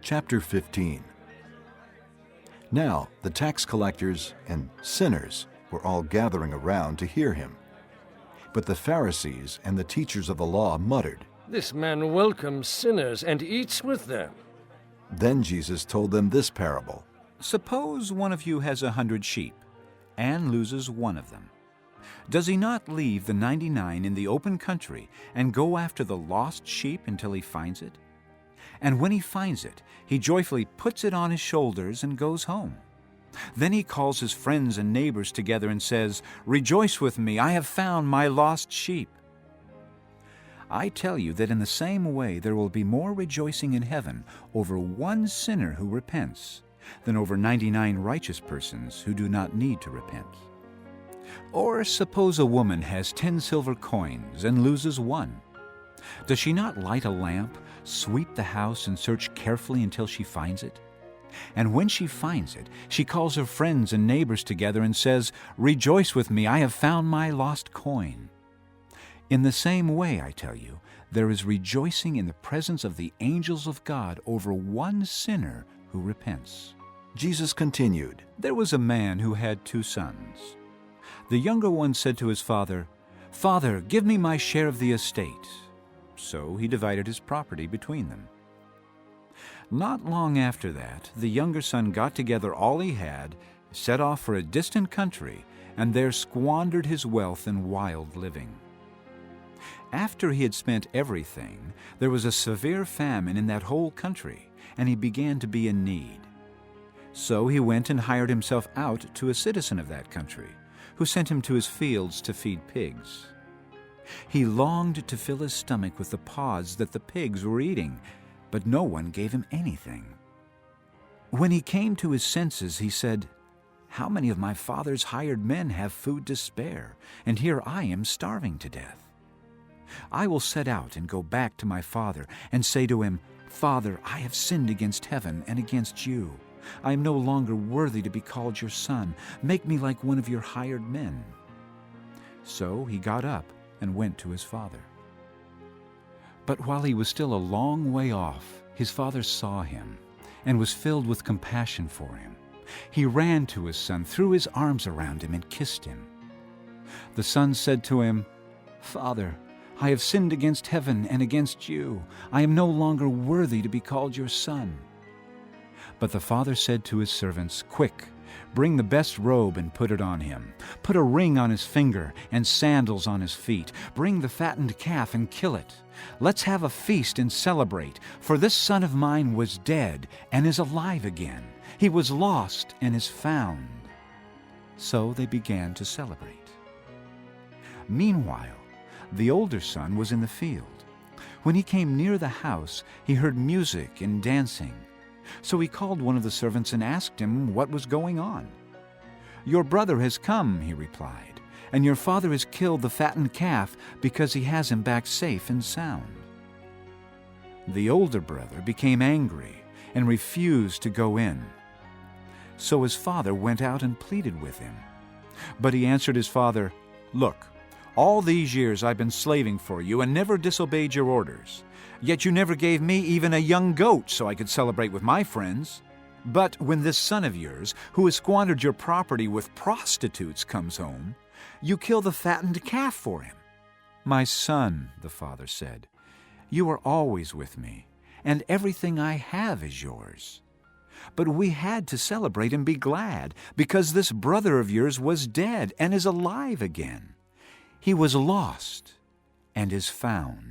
Chapter 15. Now the tax collectors and sinners were all gathering around to hear him. But the Pharisees and the teachers of the law muttered. "This man welcomes sinners and eats with them." Then Jesus told them this parable. Suppose one of you has 100 sheep and loses one of them. Does he not leave the 99 in the open country and go after the lost sheep until he finds it? And when he finds it, he joyfully puts it on his shoulders and goes home. Then he calls his friends and neighbors together and says, "Rejoice with me, I have found my lost sheep." I tell you that in the same way there will be more rejoicing in heaven over one sinner who repents than over 99 righteous persons who do not need to repent. Or suppose a woman has 10 silver coins and loses one. Does she not light a lamp, sweep the house, and search carefully until she finds it? And when she finds it, she calls her friends and neighbors together and says, "Rejoice with me, I have found my lost coin." In the same way, I tell you, there is rejoicing in the presence of the angels of God over one sinner who repents. Jesus continued. There was a man who had 2 sons. The younger one said to his father, "Father, give me my share of the estate." So he divided his property between them. Not long after that, the younger son got together all he had, set off for a distant country, and there squandered his wealth in wild living. After he had spent everything, there was a severe famine in that whole country, and he began to be in need. So he went and hired himself out to a citizen of that country, who sent him to his fields to feed pigs. He longed to fill his stomach with the pods that the pigs were eating, but no one gave him anything. When he came to his senses, he said, "How many of my father's hired men have food to spare, and here I am starving to death? I will set out and go back to my father and say to him, 'Father, I have sinned against heaven and against you. I am no longer worthy to be called your son. Make me like one of your hired men.' So he got up and went to his father. But while he was still a long way off, his father saw him and was filled with compassion for him. He ran to his son, threw his arms around him, and kissed him. The son said to him, 'Father, I have sinned against heaven and against you. I am no longer worthy to be called your son.' But the father said to his servants, 'Quick, bring the best robe and put it on him. Put a ring on his finger and sandals on his feet. Bring the fattened calf and kill it. Let's have a feast and celebrate, for this son of mine was dead and is alive again. He was lost and is found.' So they began to celebrate. Meanwhile, the older son was in the field. When he came near the house, he heard music and dancing. So he called one of the servants and asked him what was going on. 'Your brother has come,' he replied, 'and your father has killed the fattened calf because he has him back safe and sound.' The older brother became angry and refused to go in. So his father went out and pleaded with him. But he answered his father, 'Look, all these years I've been slaving for you and never disobeyed your orders. Yet you never gave me even a young goat so I could celebrate with my friends. But when this son of yours, who has squandered your property with prostitutes, comes home, you kill the fattened calf for him.' 'My son,' the father said, 'you are always with me, and everything I have is yours. But we had to celebrate and be glad, because this brother of yours was dead and is alive again. He was lost and is found.'